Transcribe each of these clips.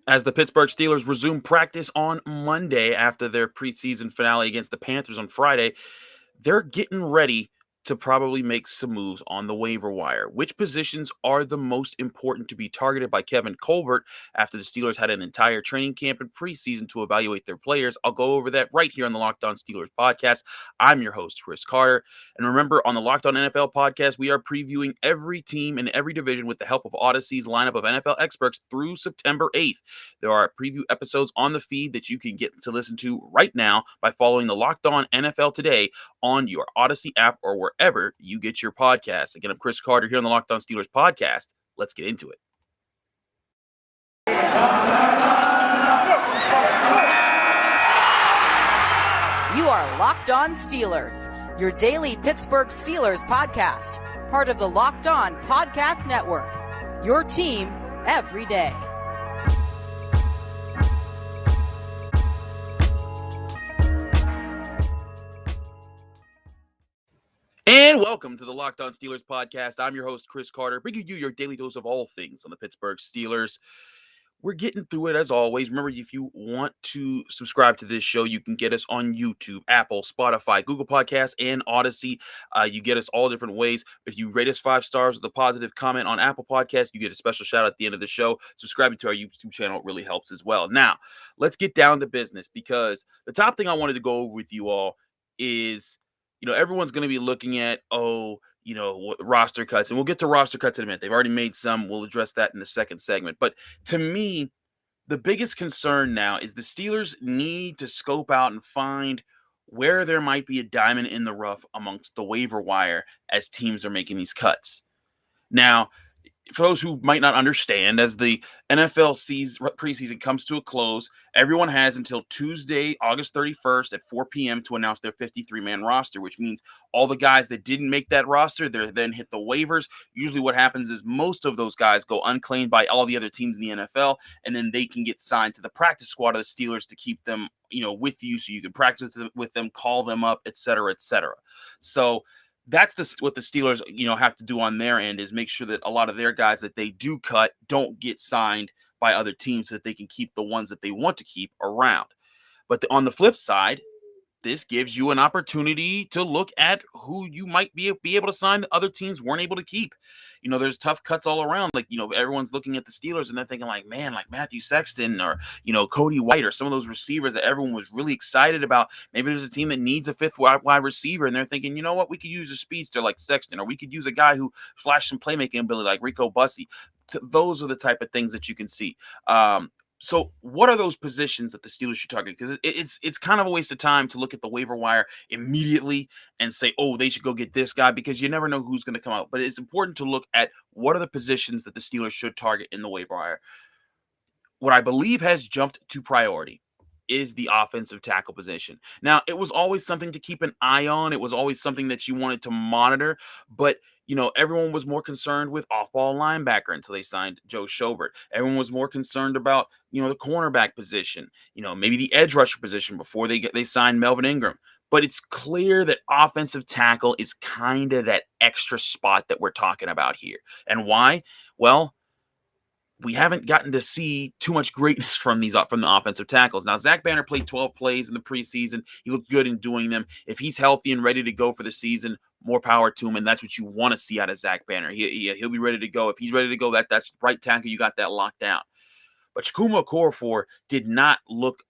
As the Pittsburgh Steelers resume practice on Monday after their preseason finale against the Panthers on Friday, they're getting ready to probably make some moves on the waiver wire. Which positions are the most important to be targeted by Kevin Colbert after the Steelers had an entire training camp and preseason to evaluate their players? I'll go over that right here on the Locked On Steelers podcast. I'm your host, Chris Carter. And remember, on the Locked On NFL podcast, we are previewing every team in every division with the help of Odyssey's lineup of NFL experts through September 8th. There are preview episodes on the feed that you can get to listen to right now by following the Locked On NFL Today on your Odyssey app or wherever you get your podcasts. Again, I'm Chris Carter here on the Locked On Steelers podcast. Let's get into it. You are Locked On Steelers, your daily Pittsburgh Steelers podcast, part of the Locked On Podcast Network, your team every day. And welcome to the Locked On Steelers podcast. I'm your host, Chris Carter, bringing you your daily dose of all things on the Pittsburgh Steelers. We're getting through it as always. Remember, if you want to subscribe to this show, you can get us on YouTube, Apple, Spotify, Google Podcasts, and Odyssey. You get us all different ways. If you rate us 5 stars with a positive comment on Apple Podcasts, you get a special shout out at the end of the show. Subscribing to our YouTube channel really helps as well. Now, let's get down to business, because the top thing I wanted to go over with you all is, everyone's going to be looking at, roster cuts, and we'll get to roster cuts in a minute. They've already made some. We'll address that in the second segment. But to me, the biggest concern now is the Steelers need to scope out and find where there might be a diamond in the rough amongst the waiver wire as teams are making these cuts. Now, for those who might not understand, as the NFL preseason comes to a close, everyone has until Tuesday, August 31st at 4 p.m. to announce their 53-man roster, which means all the guys that didn't make that roster, they then hit the waivers. Usually what happens is most of those guys go unclaimed by all the other teams in the NFL, and then they can get signed to the practice squad of the Steelers to keep them, with you so you can practice with them, call them up, et cetera, et cetera. So that's what the Steelers, have to do on their end, is make sure that a lot of their guys that they do cut don't get signed by other teams so that they can keep the ones that they want to keep around. But on the flip side, this gives you an opportunity to look at who you might be able to sign that other teams weren't able to keep. There's tough cuts all around. Everyone's looking at the Steelers and they're thinking like Matthew Sexton or, Cody White or some of those receivers that everyone was really excited about. Maybe there's a team that needs a fifth wide receiver and they're thinking, you know what, we could use a speedster like Sexton, or we could use a guy who flashed some playmaking ability like Rico Bussey. Those are the type of things that you can see. So what are those positions that the Steelers should target? Because it's kind of a waste of time to look at the waiver wire immediately and say, oh, they should go get this guy, because you never know who's going to come out. But it's important to look at what are the positions that the Steelers should target in the waiver wire. What I believe has jumped to priority is the offensive tackle position. Now, it was always something to keep an eye on. It was always something that you wanted to monitor. But, everyone was more concerned with off-ball linebacker until they signed Joe Schobert. Everyone was more concerned about, the cornerback position, maybe the edge rusher position before they signed Melvin Ingram. But it's clear that offensive tackle is kind of that extra spot that we're talking about here. And why? Well, we haven't gotten to see too much greatness from the offensive tackles. Now, Zach Banner played 12 plays in the preseason. He looked good in doing them. If he's healthy and ready to go for the season, more power to him, and that's what you want to see out of Zach Banner. He'll be ready to go. If he's ready to go, that's right tackle. You got that locked down. But Chukwuma Okorafor did not look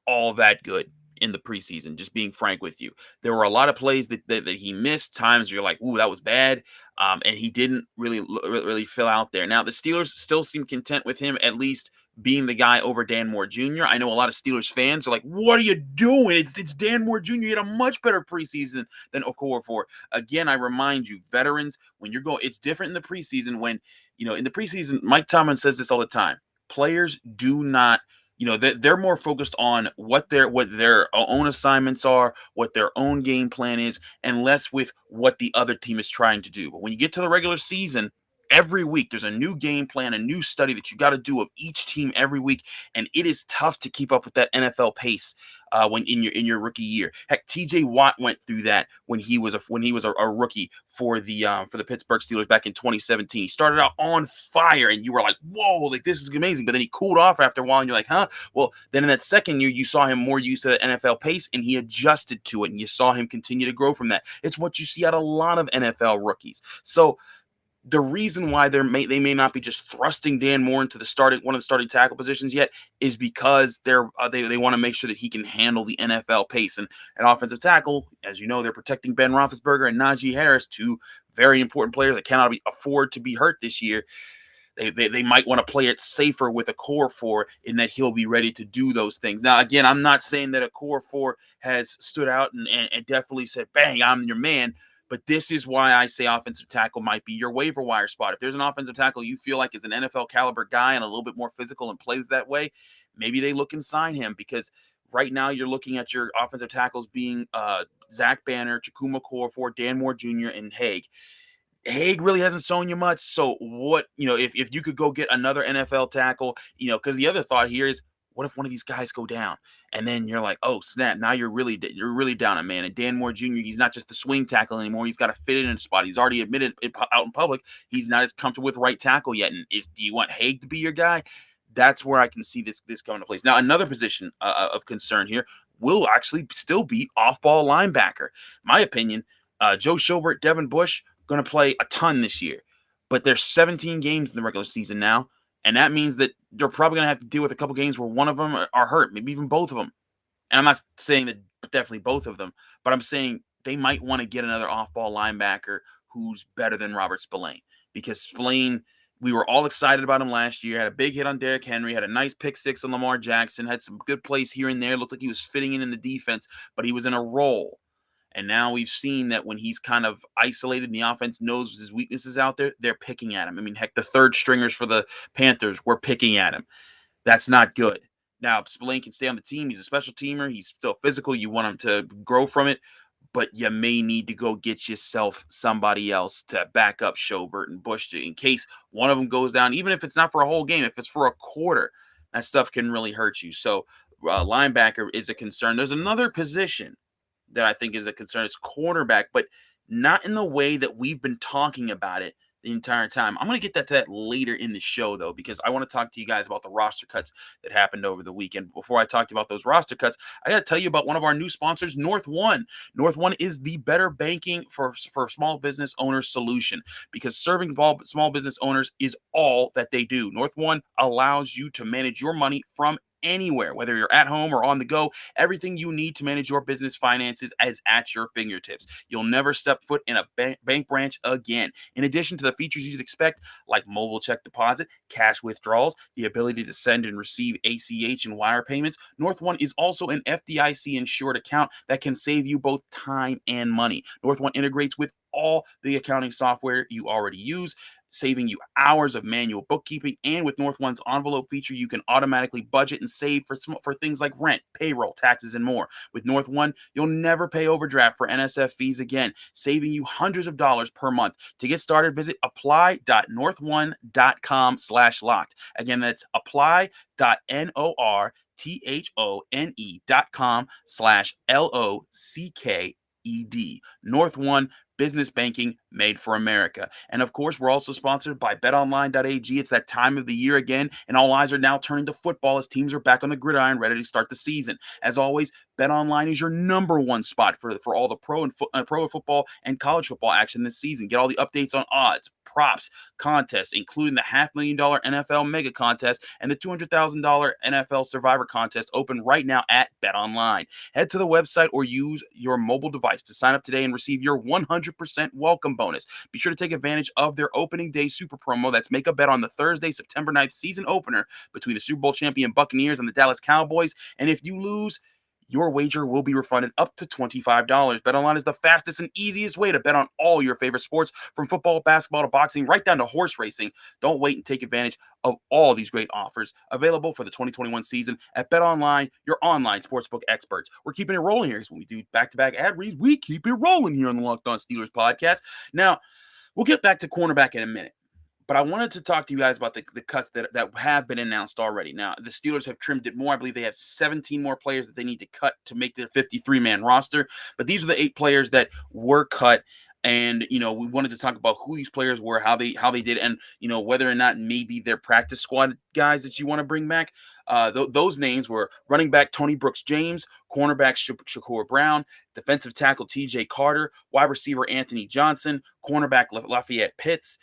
all that good in the preseason, just being frank with you. There were a lot of plays that he missed, times where you're like, ooh, that was bad. And he didn't really fill out there. Now, the Steelers still seem content with him at least being the guy over Dan Moore Jr. I know a lot of Steelers fans are like, what are you doing? It's Dan Moore Jr. He had a much better preseason than Okorafor. Again, I remind you, veterans, when you're going, it's different in the preseason when, in the preseason, Mike Tomlin says this all the time. Players do not, they're more focused on what their own assignments are, what their own game plan is, and less with what the other team is trying to do. But when you get to the regular season, Every week, there's a new game plan, a new study that you got to do of each team every week, and it is tough to keep up with that NFL pace when in your rookie year. Heck, T.J. Watt went through that when he was a rookie for the Pittsburgh Steelers back in 2017. He started out on fire, and you were like, "Whoa, like this is amazing!" But then he cooled off after a while, and you're like, "Huh?" Well, then in that second year, you saw him more used to the NFL pace, and he adjusted to it, and you saw him continue to grow from that. It's what you see out of a lot of NFL rookies. So the reason why they may not be just thrusting Dan Moore into one of the starting tackle positions yet is because they want to make sure that he can handle the NFL pace. And an offensive tackle, as you know, they're protecting Ben Roethlisberger and Najee Harris, two very important players that cannot afford to be hurt this year. They might want to play it safer with a core four in that he'll be ready to do those things. Now, again, I'm not saying that a core four has stood out and definitely said, bang, I'm your man. But this is why I say offensive tackle might be your waiver wire spot. If there's an offensive tackle you feel like is an NFL caliber guy and a little bit more physical and plays that way, maybe they look and sign him, because right now you're looking at your offensive tackles being Zach Banner, Chukuma Okorafor, Dan Moore Jr., and Haig. Haig really hasn't shown you much. So what, if you could go get another NFL tackle, because the other thought here is, what if one of these guys go down? And then you're like, oh, snap, now you're really down a man. And Dan Moore Jr., he's not just the swing tackle anymore. He's got to fit in a spot. He's already admitted out in public he's not as comfortable with right tackle yet. And do you want Haig to be your guy? That's where I can see this coming to place. Now, another position of concern here will actually still be off-ball linebacker. My opinion, Joe Schobert, Devin Bush, going to play a ton this year. But there's 17 games in the regular season now. And that means that they're probably going to have to deal with a couple games where one of them are hurt, maybe even both of them. And I'm not saying that definitely both of them, but I'm saying they might want to get another off-ball linebacker who's better than Robert Spillane. Because Spillane, we were all excited about him last year, had a big hit on Derrick Henry, had a nice pick six on Lamar Jackson, had some good plays here and there, looked like he was fitting in the defense, but he was in a role. And now we've seen that when he's kind of isolated and the offense knows his weaknesses out there, they're picking at him. I mean, heck, the third stringers for the Panthers were picking at him. That's not good. Now, Spillane can stay on the team. He's a special teamer. He's still physical. You want him to grow from it. But you may need to go get yourself somebody else to back up Schobert and Bush in case one of them goes down, even if it's not for a whole game, if it's for a quarter. That stuff can really hurt you. So linebacker is a concern. There's another position that I think is a concern. It's cornerback, but not in the way that we've been talking about it the entire time. I'm going to get to that later in the show, though, because I want to talk to you guys about the roster cuts that happened over the weekend. Before I talk to you about those roster cuts, I got to tell you about one of our new sponsors, North One. North One is the better banking for small business owners solution, because serving small business owners is all that they do. North One allows you to manage your money from anywhere, whether you're at home or on the go. Everything you need to manage your business finances is at your fingertips. You'll never step foot in a bank branch again. In addition to the features you'd expect, like mobile check deposit, cash withdrawals, the ability to send and receive ACH and wire payments, North One is also an FDIC insured account that can save you both time and money. North One integrates with all the accounting software you already use, saving you hours of manual bookkeeping. And with North One's envelope feature, you can automatically budget and save for things like rent, payroll, taxes, and more. With North One, you'll never pay overdraft for NSF fees again, saving you hundreds of dollars per month. To get started, visit apply.northone.com/locked. Again, that's apply.northone.com/LOCKED. North One, business banking made for America. And of course, we're also sponsored by betonline.ag. It's that time of the year again, and all eyes are now turning to football as teams are back on the gridiron ready to start the season. As always, BetOnline is your number one spot for all the pro football and college football action this season. Get all the updates on odds, props, contests, including the $500,000 NFL Mega Contest and the $200,000 NFL Survivor Contest, open right now at BetOnline. Head to the website or use your mobile device to sign up today and receive your 100% welcome bonus. Be sure to take advantage of their opening day super promo. That's make a bet on the Thursday, September 9th season opener between the Super Bowl champion Buccaneers and the Dallas Cowboys. And if you lose, your wager will be refunded up to $25. BetOnline is the fastest and easiest way to bet on all your favorite sports, from football, basketball, to boxing, right down to horse racing. Don't wait and take advantage of all these great offers available for the 2021 season at BetOnline, your online sportsbook experts. We're keeping it rolling here. So when we do back-to-back ad reads, we keep it rolling here on the Locked On Steelers podcast. Now, we'll get back to cornerback in a minute. But I wanted to talk to you guys about the cuts that have been announced already. Now, the Steelers have trimmed it more. I believe they have 17 more players that they need to cut to make their 53-man roster. But these are the 8 players that were cut. And, we wanted to talk about who these players were, how they did, and, whether or not maybe they're practice squad guys that you want to bring back. Those names were running back Tony Brooks-James, cornerback Shakur Brown, defensive tackle T.J. Carter, wide receiver Anthony Johnson, cornerback Lafayette Pitts,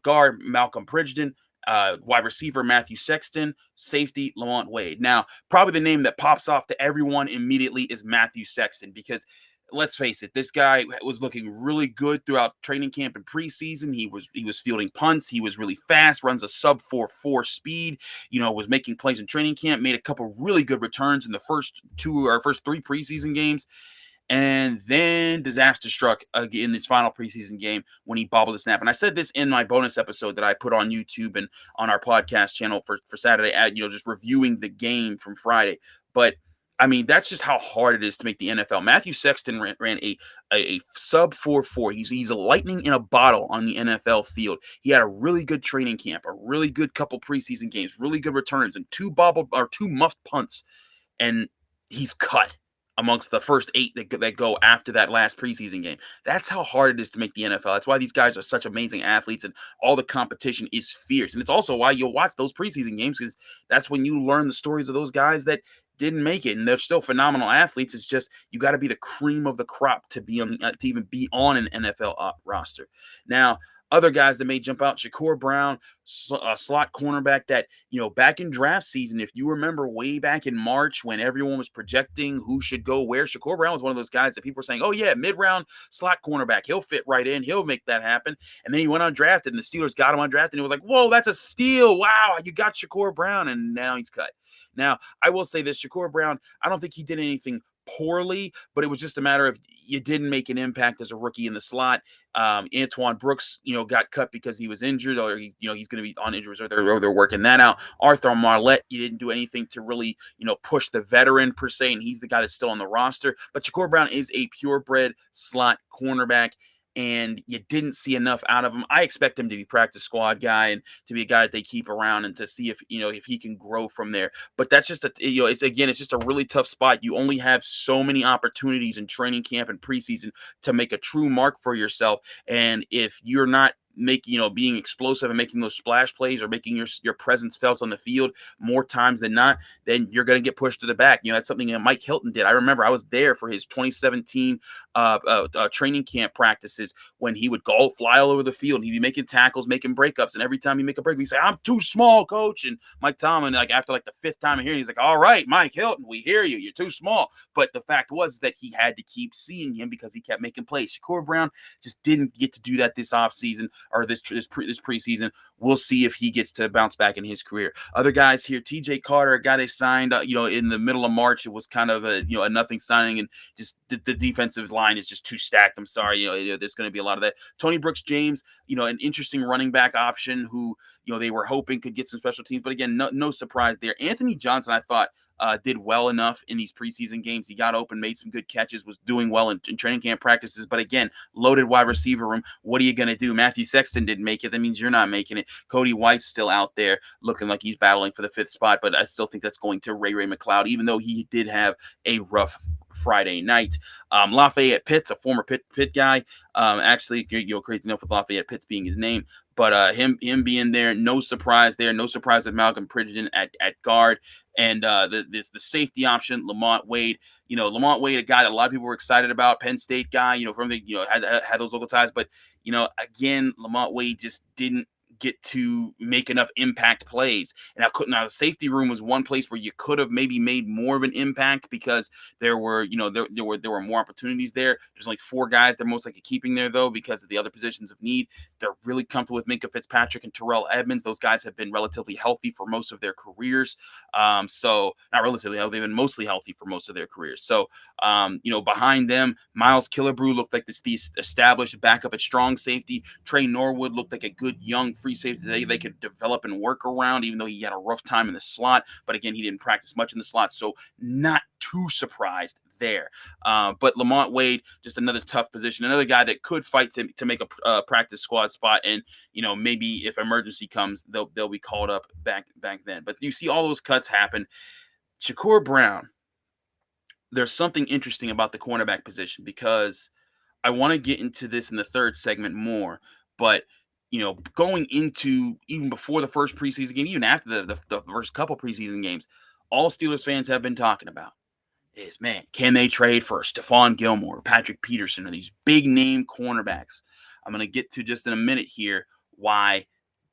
guard Malcolm Brigden, wide receiver Matthew Sexton, safety Lamont Wade. Now, probably the name that pops off to everyone immediately is Matthew Sexton, because let's face it, this guy was looking really good throughout training camp and preseason. He was fielding punts. He was really fast, runs a sub 4.4 speed, was making plays in training camp, made a couple really good returns in the first 3 preseason games. And then disaster struck in this final preseason game when he bobbled the snap. And I said this in my bonus episode that I put on YouTube and on our podcast channel for Saturday, just reviewing the game from Friday. But I mean, that's just how hard it is to make the NFL. Matthew Sexton ran a sub 4.4. He's a lightning in a bottle on the NFL field. He had a really good training camp, a really good couple preseason games, really good returns, and 2 muffed punts. And he's cut amongst the first 8 that go after that last preseason game. That's how hard it is to make the NFL. That's why these guys are such amazing athletes, and all the competition is fierce. And it's also why you'll watch those preseason games, because that's when you learn the stories of those guys that didn't make it, and they're still phenomenal athletes. It's just you got to be the cream of the crop to be on to even be on an NFL roster. Now, other guys that may jump out, Shakur Brown, a slot cornerback that, back in draft season, if you remember way back in March when everyone was projecting who should go where, Shakur Brown was one of those guys that people were saying, oh yeah, mid-round slot cornerback, he'll fit right in, he'll make that happen. And then he went undrafted, and the Steelers got him undrafted, and it was like, whoa, that's a steal. Wow, you got Shakur Brown, and now he's cut. Now, I will say this, Shakur Brown, I don't think he did anything poorly, but it was just a matter of you didn't make an impact as a rookie in the slot. Antoine Brooks, got cut because he was injured, or he's going to be on injuries, or they're working that out. Arthur Marlette, you didn't do anything to really, push the veteran per se, and he's the guy that's still on the roster. But Shakur Brown is a purebred slot cornerback, and you didn't see enough out of him. I expect him to be practice squad guy and to be a guy that they keep around and to see if he can grow from there. But that's just it's just a really tough spot. You only have so many opportunities in training camp and preseason to make a true mark for yourself. And if you're not being explosive and making those splash plays or making your presence felt on the field more times than not, then you're going to get pushed to the back. That's something that Mike Hilton did. I remember I was there for his 2017 training camp practices when he would fly all over the field. He'd be making tackles, making breakups, and every time he make a break, he'd say, "I'm too small, coach." And Mike Tomlin, after the 5th time hearing, he's like, "All right, Mike Hilton, we hear you. You're too small." But the fact was that he had to keep seeing him because he kept making plays. Shakur Brown just didn't get to do that this offseason or this preseason. We'll see if he gets to bounce back in his career. Other guys here, T.J. Carter, a guy they signed, in the middle of March. It was kind of a nothing signing, and just the defensive line is just too stacked. I'm sorry, there's going to be a lot of that. Tony Brooks-James, an interesting running back option who, they were hoping could get some special teams, but again, no surprise there. Anthony Johnson, I thought, did well enough in these preseason games. He got open, made some good catches, was doing well in training camp practices. But again, loaded wide receiver room. What are you going to do? Matthew Sexton didn't make it. That means you're not making it. Cody White's still out there looking like he's battling for the 5th spot. But I still think that's going to Ray McLeod, even though he did have a rough Friday night. Lafayette Pitts, a former Pitt guy. Actually, crazy enough with Lafayette Pitts being his name. But him being there, no surprise there. No surprise with Malcolm Brigden at guard. And the safety option, Lamont Wade. Lamont Wade, a guy that a lot of people were excited about, Penn State guy, from the, had those local ties. But, again, Lamont Wade just didn't get to make enough impact plays. And now the safety room was one place where you could have maybe made more of an impact because there were more opportunities there. There's only 4 guys they're most likely keeping there, though, because of the other positions of need. They're really comfortable with Minkah Fitzpatrick and Terrell Edmonds. Those guys have been relatively healthy for most of their careers. So not relatively healthy, they've been mostly healthy for most of their careers. So, behind them, Miles Killebrew looked like the established backup at strong safety. Trey Norwood looked like a good young free free safety they could develop and work around, even though he had a rough time in the slot. But again, he didn't practice much in the slot, so not too surprised there. But Lamont Wade, just another tough position, another guy that could fight to make a practice squad spot, and maybe if emergency comes, they'll be called up back then. But you see all those cuts happen. Shakur Brown, there's something interesting about the cornerback position, because I want to get into this in the third segment more, but going into even before the first preseason game, even after the first couple preseason games, all Steelers fans have been talking about is, man, can they trade for Stephon Gilmore, Patrick Peterson, or these big name cornerbacks? I'm going to get to just in a minute here why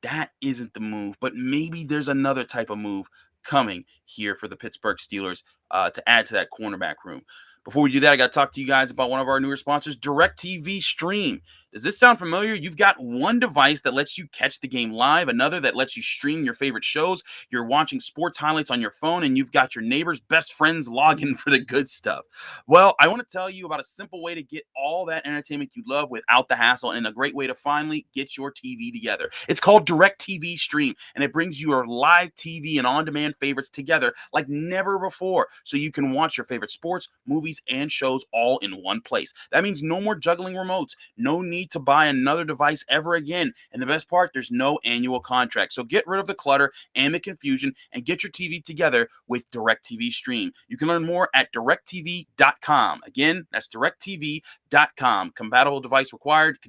that isn't the move, but maybe there's another type of move coming here for the Pittsburgh Steelers to add to that cornerback room. Before we do that, I got to talk to you guys about one of our newer sponsors, DirecTV Stream. Does this sound familiar? You've got one device that lets you catch the game live, another that lets you stream your favorite shows. You're watching sports highlights on your phone, and you've got your neighbor's best friend's login for the good stuff. Well, I want to tell you about a simple way to get all that entertainment you love without the hassle, and a great way to finally get your TV together. It's called DirecTV Stream, and it brings your live TV and on-demand favorites together like never before, so you can watch your favorite sports, movies, and shows all in one place. That means no more juggling remotes, no need to buy another device ever again. And the best part, there's no annual contract. So get rid of the clutter and the confusion and get your TV together with DirecTV Stream. You can learn more at directtv.com. Again, that's directtv.com. Compatible device required.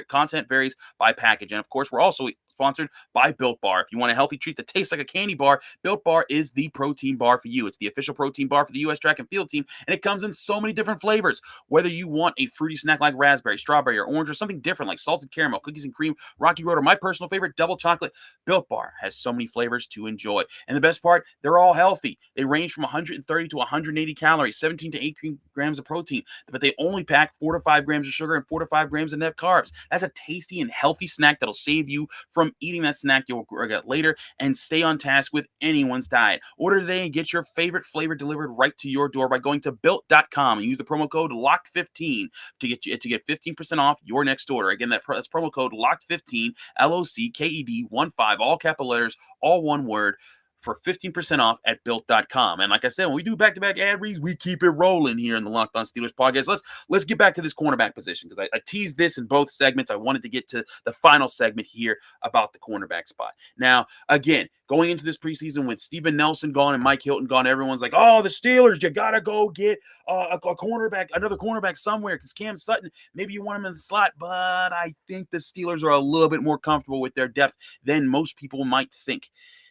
Content varies by package. And of course, we're also sponsored by Built Bar. If you want a healthy treat that tastes like a candy bar, Built Bar is the protein bar for you. It's the official protein bar for the U.S. track and field team, and it comes in so many different flavors. Whether you want a fruity snack like raspberry, strawberry, or orange, or something different like salted caramel, cookies and cream, Rocky Road, or my personal favorite, double chocolate, Built Bar has so many flavors to enjoy. And the best part, they're all healthy. They range from 130 to 180 calories, 17 to 18 grams of protein, but they only pack 4 to 5 grams of sugar and 4 to 5 grams of net carbs. That's a tasty and healthy snack that'll save you from eating that snack you'll regret later, and stay on task with anyone's diet. Order today and get your favorite flavor delivered right to your door by going to built.com and use the promo code LOCKED15 to get 15% off your next order. Again, that's promo code LOCKED15, LOCKED15, all capital letters, all one word, for 15% off at built.com. And like I said, when we do back-to-back ad reads, we keep it rolling here in the Locked On Steelers podcast. Let's get back to this cornerback position, because I teased this in both segments. I wanted to get to the final segment here about the cornerback spot. Now, again, going into this preseason with Steven Nelson gone and Mike Hilton gone, everyone's like, oh, the Steelers, you got to go get a cornerback, another cornerback somewhere, because Cam Sutton, maybe you want him in the slot, but I think the Steelers are a little bit more comfortable with their depth than most people might think.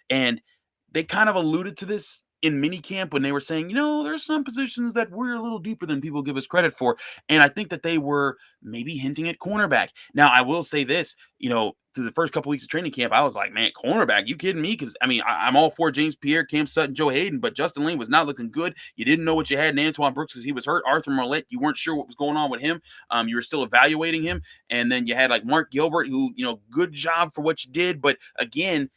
And they kind of alluded to this in minicamp when they were saying, there's some positions that we're a little deeper than people give us credit for. And I think that they were maybe hinting at cornerback. Now, I will say this, through the first couple weeks of training camp, I was like, man, cornerback, you kidding me? Because, I'm all for James Pierre, Cam Sutton, Joe Hayden, but Justin Layne was not looking good. You didn't know what you had in Antoine Brooks because he was hurt. Arthur Marlette, you weren't sure what was going on with him. You were still evaluating him. And then you had like Mark Gilbert, who, good job for what you did. But again,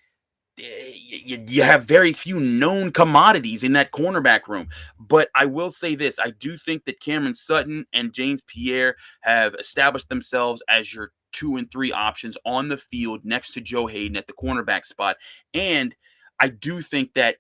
you have very few known commodities in that cornerback room. But I will say this. I do think that Cameron Sutton and James Pierre have established themselves as your 2 and 3 options on the field next to Joe Hayden at the cornerback spot. And I do think that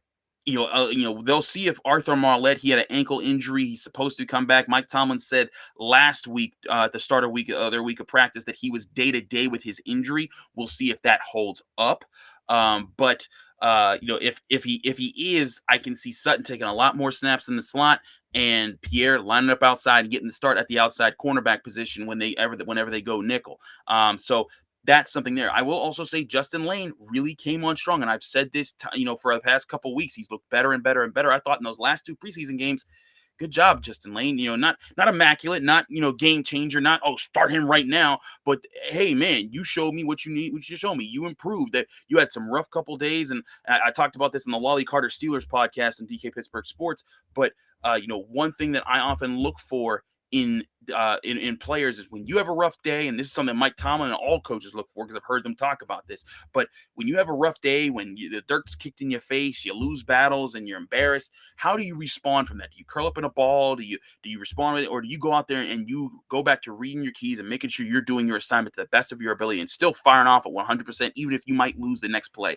they'll see if Arthur Marlette, he had an ankle injury. He's supposed to come back. Mike Tomlin said last week, at the start of their week of practice, that he was day-to-day with his injury. We'll see if that holds up. But if he is, I can see Sutton taking a lot more snaps in the slot and Pierre lining up outside and getting the start at the outside cornerback position whenever they go nickel. So that's something there. I will also say Justin Layne really came on strong, and I've said this, for the past couple weeks. He's looked better and better and better. I thought in those last 2 preseason games, good job, Justin Layne. Not immaculate, not game changer, not start him right now. But hey, man, you showed me what you need. What you showed me, you improved. That you had some rough couple days, and I talked about this in the Wally Carter Steelers podcast and DK Pittsburgh Sports. But one thing that I often look for in players is when you have a rough day, and this is something Mike Tomlin and all coaches look for because I've heard them talk about this. But when you have a rough day, when the dirt's kicked in your face, you lose battles, and you're embarrassed, how do you respond from that? Do you curl up in a ball? Do you respond with it, or do you go out there and you go back to reading your keys and making sure you're doing your assignment to the best of your ability and still firing off at 100%, even if you might lose the next play?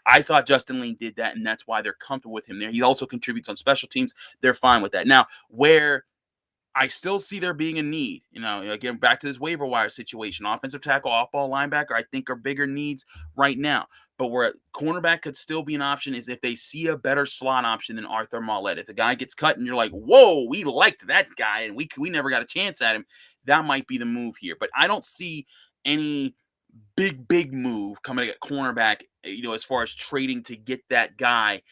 I thought Justin Layne did that, and that's why they're comfortable with him there. He also contributes on special teams. They're fine with that. Now, where I still see there being a need, again, back to this waiver wire situation, offensive tackle, off-ball linebacker, I think are bigger needs right now. But where cornerback could still be an option is if they see a better slot option than Arthur Maulet. If the guy gets cut and you're like, whoa, we liked that guy and we never got a chance at him, that might be the move here. But I don't see any big move coming at cornerback, as far as trading to get that guy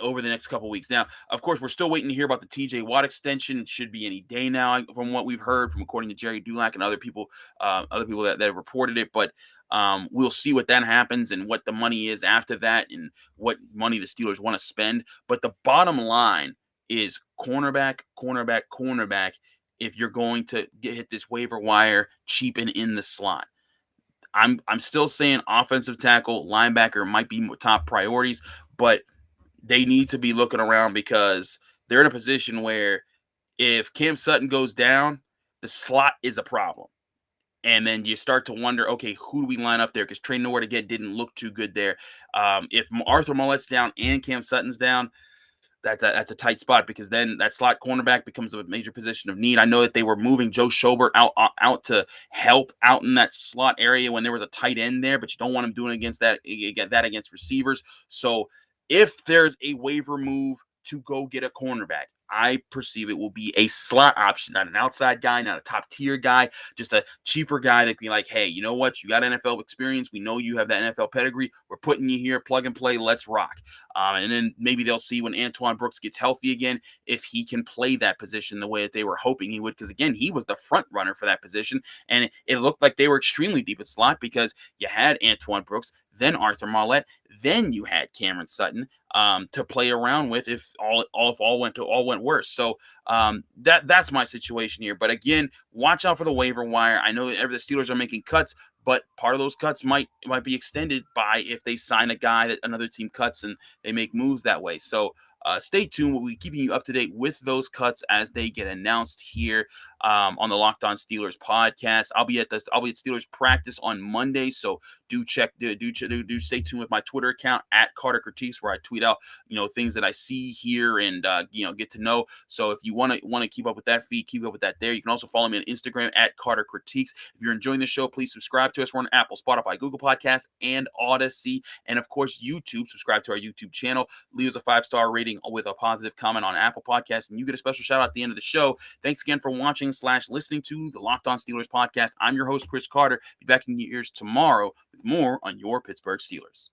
over the next couple of weeks. Now, of course, we're still waiting to hear about the TJ Watt extension. It should be any day now, from what we've heard, from according to Jerry Dulac and other people that have reported it. But we'll see what that happens and what the money is after that and what money the Steelers want to spend. But the bottom line is cornerback. If you're going to hit this waiver wire cheap and in the slot. I'm still saying offensive tackle, linebacker might be top priorities, but they need to be looking around because they're in a position where if Cam Sutton goes down, the slot is a problem. And then you start to wonder, okay, who do we line up there? Because Trey Nowhere to get didn't look too good there. If Arthur Maulet's down and Cam Sutton's down, that's a tight spot because then that slot cornerback becomes a major position of need. I know that they were moving Joe Schobert out to help out in that slot area when there was a tight end there, but you don't want him doing against receivers. So if there's a waiver move to go get a cornerback, I perceive it will be a slot option, not an outside guy, not a top tier guy, just a cheaper guy that can be like, hey, you know what? You got NFL experience. We know you have that NFL pedigree. We're putting you here, plug and play. Let's rock. And then maybe they'll see when Antoine Brooks gets healthy again, if he can play that position the way that they were hoping he would. Because again, he was the front runner for that position. And it looked like they were extremely deep at slot because you had Antoine Brooks, then Arthur Maulet, then you had Cameron Sutton to play around with if all went worse. So that's my situation here. But again, watch out for the waiver wire. I know that the Steelers are making cuts, but part of those cuts might be extended by if they sign a guy that another team cuts and they make moves that way. So stay tuned. We'll be keeping you up to date with those cuts as they get announced here on the Locked On Steelers podcast. I'll be at Steelers practice on Monday, so do stay tuned with my Twitter account at Carter Critiques, where I tweet out things that I see here and get to know. So if you want to keep up with that feed, keep up with that there. You can also follow me on Instagram at Carter Critiques. If you're enjoying the show, please subscribe to us. We're on Apple, Spotify, Google Podcasts, and Odyssey, and of course YouTube. Subscribe to our YouTube channel. Leave us a 5-star rating with a positive comment on Apple Podcasts, and you get a special shout out at the end of the show. Thanks again for watching/listening to the Locked On Steelers podcast. I'm your host, Chris Carter. Be back in your ears tomorrow with more on your Pittsburgh Steelers.